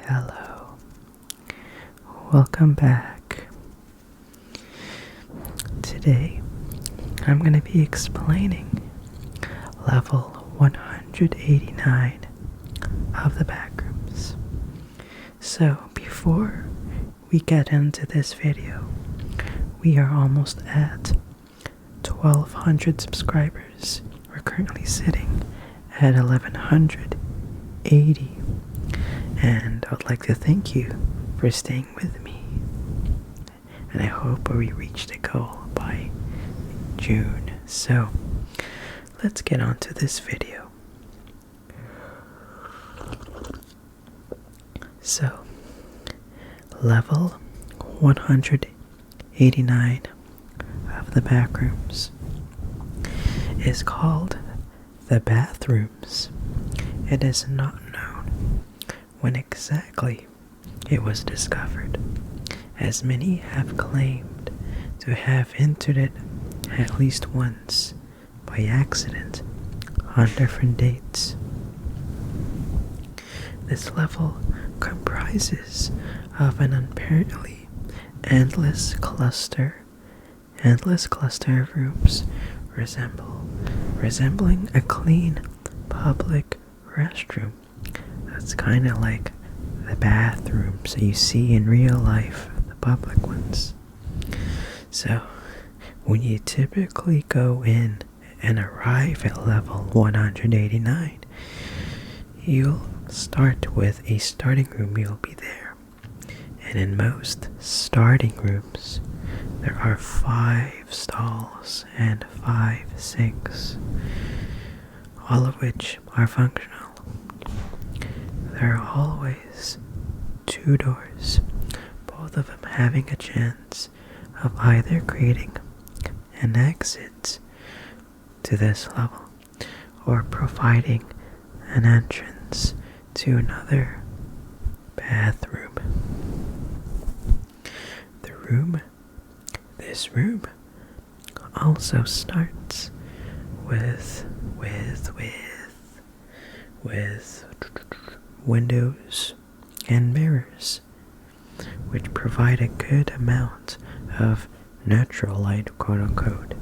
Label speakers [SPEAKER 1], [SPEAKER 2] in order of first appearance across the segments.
[SPEAKER 1] Hello, welcome back. Today I'm going to be explaining level 189 of the Backrooms. So before we get into this video, we are almost at 1200 subscribers. We're currently sitting at 1180. And I would like to thank you for staying with me. And I hope we reach the goal by June. So, let's get on to this video. So, level 189 of the Backrooms is called the Bathrooms. It is not known when exactly it was discovered, as many have claimed to have entered it at least once by accident on different dates. This level comprises of an apparently endless cluster of rooms resembling a clean public restroom. That's kind of like the bathrooms that you see in real life, the public ones. So, when you typically go in and arrive at level 189, you'll start with a starting room. You'll be there. And in most starting rooms, there are 5 stalls and 5 sinks, all of which are functional. There are always 2 doors, both of them having a chance of either creating an exit to this level or providing an entrance to another bathroom. This room also starts with windows and mirrors, which provide a good amount of natural light, quote unquote,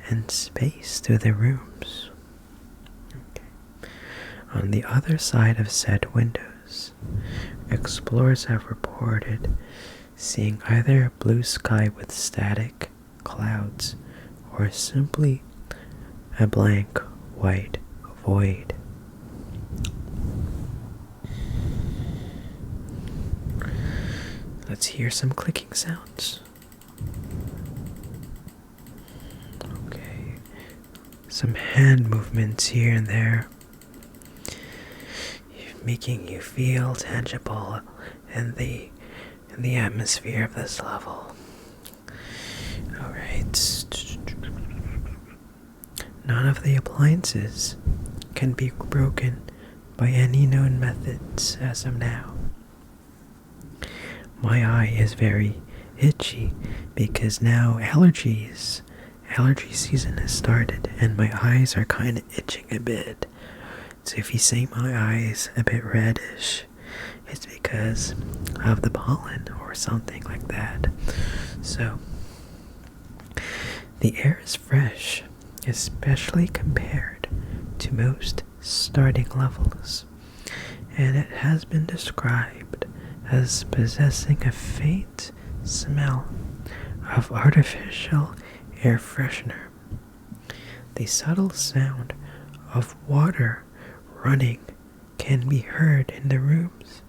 [SPEAKER 1] and space to the rooms. Okay. On the other side of said windows, explorers have reported seeing either a blue sky with static clouds or simply a blank white void. Let's hear some clicking sounds. Okay, some hand movements here and there, making you feel tangible in the atmosphere of this level. Alright. None of the appliances can be broken by any known methods as of now. My eye is very itchy because now allergy season has started and my eyes are kind of itching a bit. So if you see my eyes a bit reddish, it's because of the pollen or something like that. So the air is fresh, especially compared to most starting levels, and it has been described as possessing a faint smell of artificial air freshener. The subtle sound of water running can be heard in the rooms.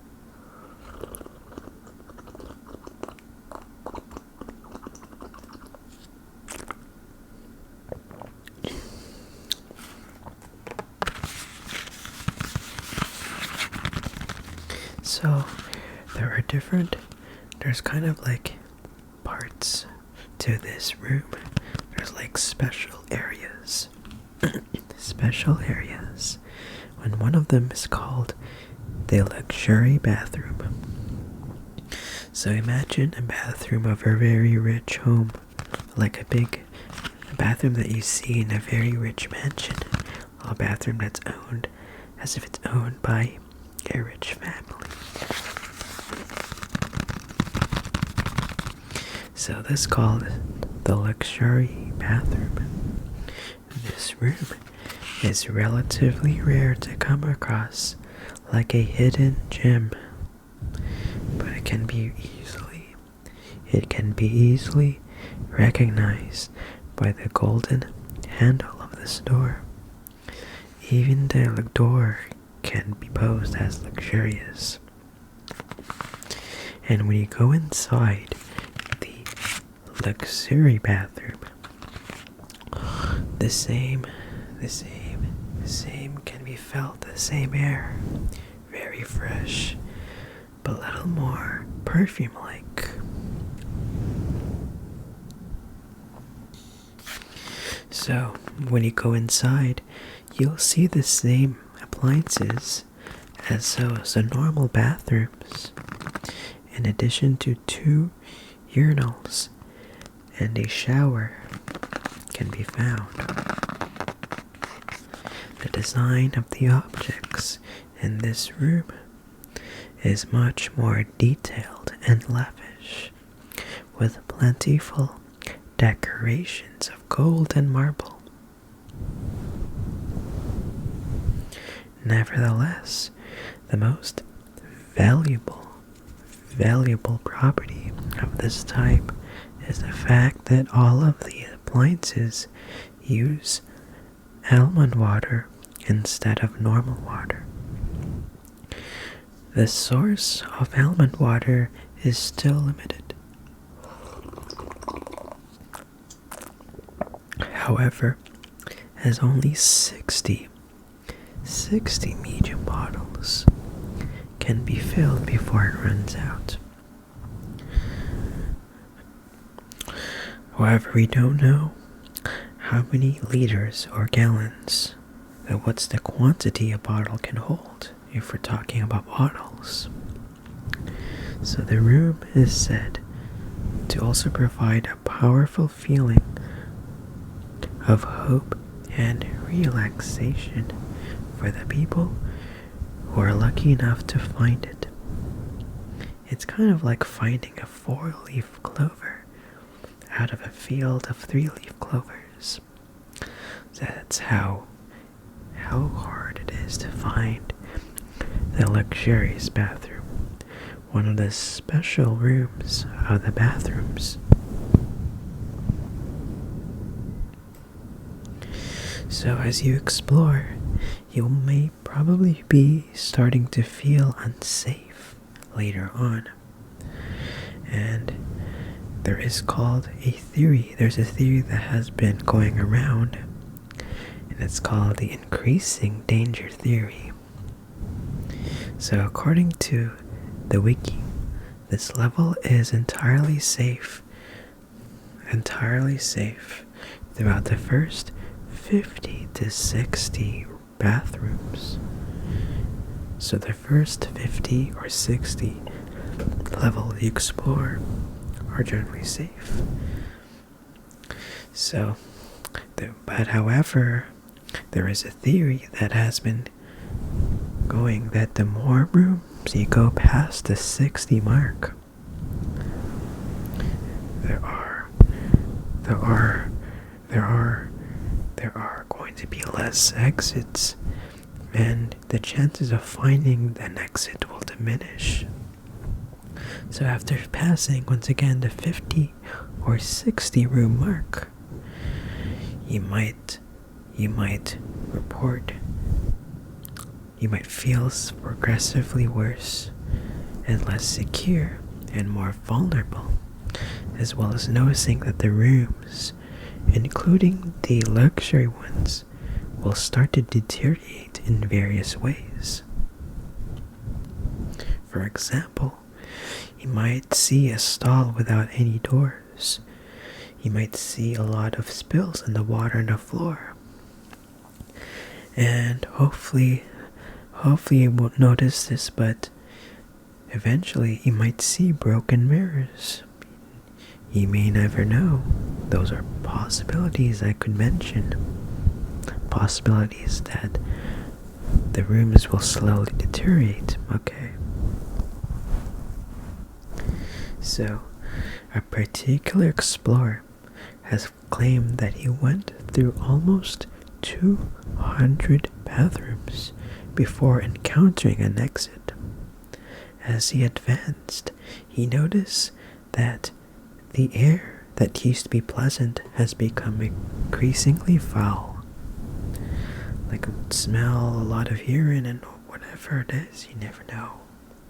[SPEAKER 1] So there's kind of like parts to this room. There's like special areas. And one of them is called the luxury bathroom. So imagine a bathroom of a very rich home, like a bathroom that you see in a very rich mansion, a bathroom that's owned as if it's owned by a rich family. So this is called the luxury bathroom. This room is relatively rare to come across, like a hidden gem, but it can be easily recognized by the golden handle of this door. Even the door can be posed as luxurious. And when you go inside the luxury bathroom, the same can be felt, the same air, very fresh, but a little more perfume-like. So, when you go inside, you'll see the same appliances as those normal bathrooms, in addition to 2 urinals and a shower can be found. The design of the objects in this room is much more detailed and lavish, with plentiful decorations of gold and marble. Nevertheless, the most valuable property of this type is the fact that all of the appliances use almond water instead of normal water. The source of almond water is still limited. However, as only 60 medium bottles can be filled before it runs out. However, we don't know how many liters or gallons, what's the quantity a bottle can hold if we're talking about bottles. So the room is said to also provide a powerful feeling of hope and relaxation for the people who are lucky enough to find it. It's kind of like finding a 4-leaf clover out of a field of 3-leaf clovers. That's how hard it is to find the luxurious bathroom, one of the special rooms of the bathrooms. So as you explore, you may probably be starting to feel unsafe later on. And there's a theory that has been going around, and it's called the increasing danger theory. So according to the wiki, this level is entirely safe throughout the first 50 to 60 bathrooms. So the first 50 or 60 level you explore are generally safe. So, but however, there is a theory that has been going that the more rooms you go past the 60 mark, there are going to be less exits, and the chances of finding an exit will diminish. So after passing once again the 50 or 60 room mark, you might feel progressively worse and less secure and more vulnerable, as well as noticing that the rooms, including the luxury ones, will start to deteriorate in various ways. For example, you might see a stall without any doors. You might see a lot of spills in the water on the floor. And hopefully you won't notice this, but eventually you might see broken mirrors. You may never know. Those are possibilities I could mention. Possibilities that the rooms will slowly deteriorate. Okay. So, A particular explorer has claimed that he went through almost 200 bathrooms before encountering an exit. As he advanced, he noticed that the air that used to be pleasant has become increasingly foul. Like it would smell a lot of urine and whatever it is, you never know.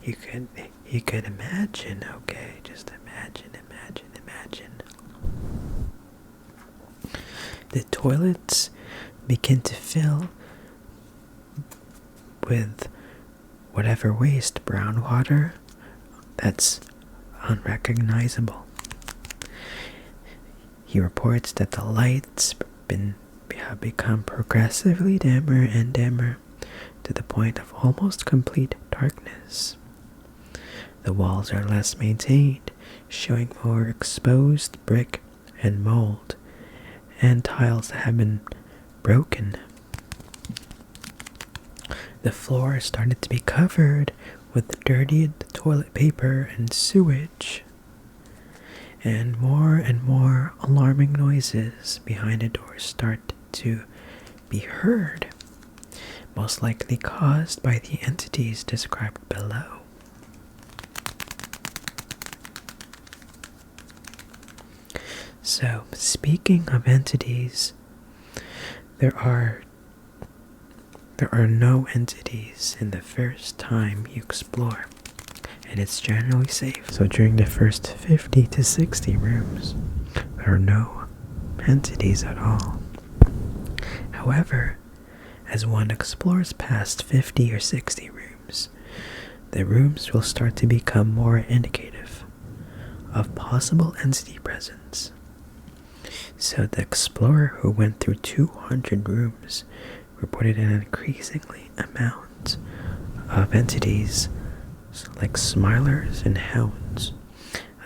[SPEAKER 1] You could imagine, okay? Just imagine. The toilets begin to fill with whatever waste, brown water that's unrecognizable. He reports that the lights have become progressively dimmer and dimmer to the point of almost complete darkness. The walls are less maintained, showing more exposed brick and mold, and tiles that have been broken. The floor started to be covered with dirtied toilet paper and sewage, and more alarming noises behind the door start to be heard, most likely caused by the entities described below. So, speaking of entities, there are no entities in the first time you explore, and it's generally safe. So during the first 50 to 60 rooms, there are no entities at all. However, as one explores past 50 or 60 rooms, the rooms will start to become more indicative of possible entity presence. So the explorer who went through 200 rooms reported an increasingly amount of entities like smilers and hounds,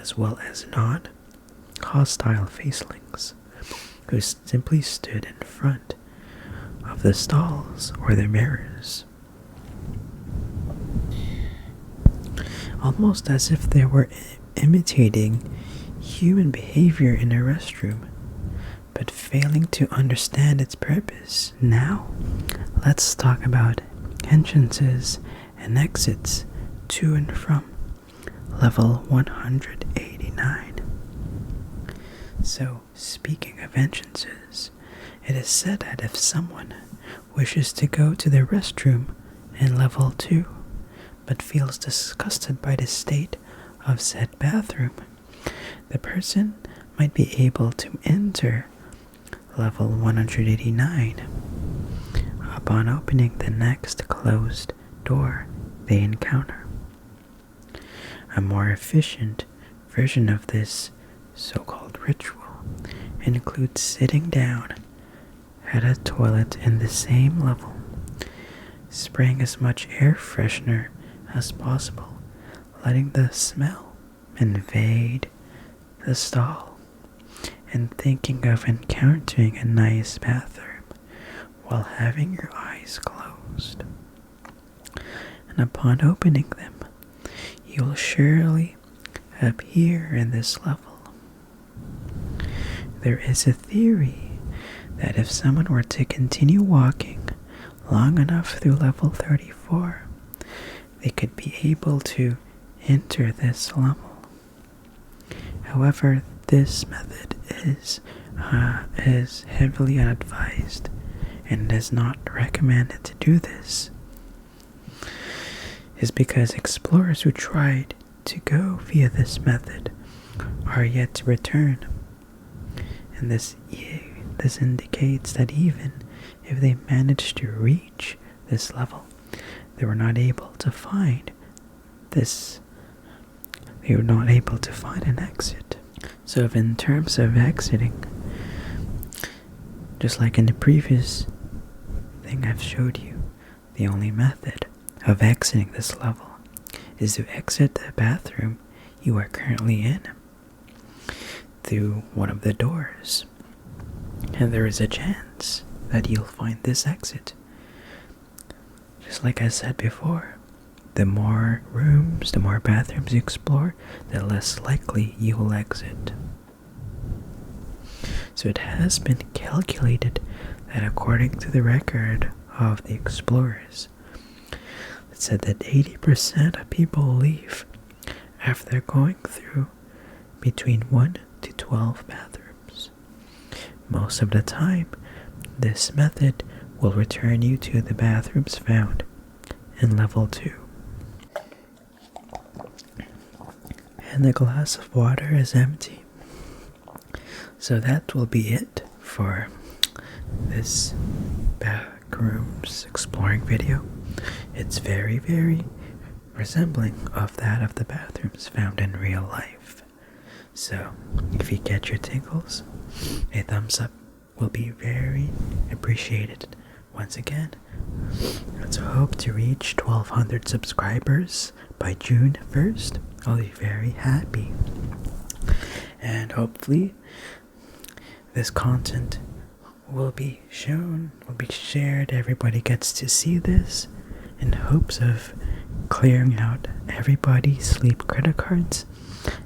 [SPEAKER 1] as well as non-hostile facelings who simply stood in front of the stalls or the mirrors, almost as if they were imitating human behavior in a restroom, but failing to understand its purpose. Now, let's talk about entrances and exits to and from level 189. So, speaking of entrances, it is said that if someone wishes to go to the restroom in level 2, but feels disgusted by the state of said bathroom, the person might be able to enter level 189 upon opening the next closed door they encounter. A more efficient version of this so-called ritual includes sitting down at a toilet in the same level, spraying as much air freshener as possible, letting the smell invade the stall, and thinking of encountering a nice bathroom while having your eyes closed. And upon opening them, you will surely appear in this level. There is a theory that if someone were to continue walking long enough through level 34, they could be able to enter this level. However, this method is heavily unadvised and is not recommended to do this, is because explorers who tried to go via this method are yet to return, and this indicates that even if they managed to reach this level, they were not able to find an exit. So if in terms of exiting, just like in the previous thing I've showed you, the only method of exiting this level is to exit the bathroom you are currently in through one of the doors, and there is a chance that you'll find this exit. Just like I said before, the more rooms, the more bathrooms you explore, the less likely you will exit. So it has been calculated that according to the record of the explorers, it said that 80% of people leave after going through between 1 to 12 bathrooms. Most of the time, this method will return you to the bathrooms found in level 2. And the glass of water is empty. So that will be it for this Backrooms exploring video. It's very, very resembling of that of the bathrooms found in real life. So if you get your tingles, a thumbs up will be very appreciated. Once again, let's hope to reach 1,200 subscribers by June 1st. I'll be very happy. And hopefully this content will be shown, will be shared. Everybody gets to see this in hopes of clearing out everybody's sleep credit cards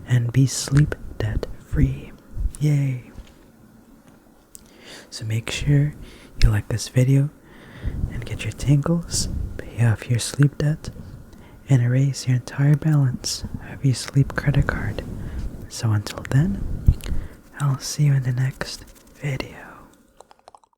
[SPEAKER 1] and be sleep debt free. Yay! So make sure you like this video and get your tingles, pay off your sleep debt, and erase your entire balance of your sleep credit card. So until then, I'll see you in the next video.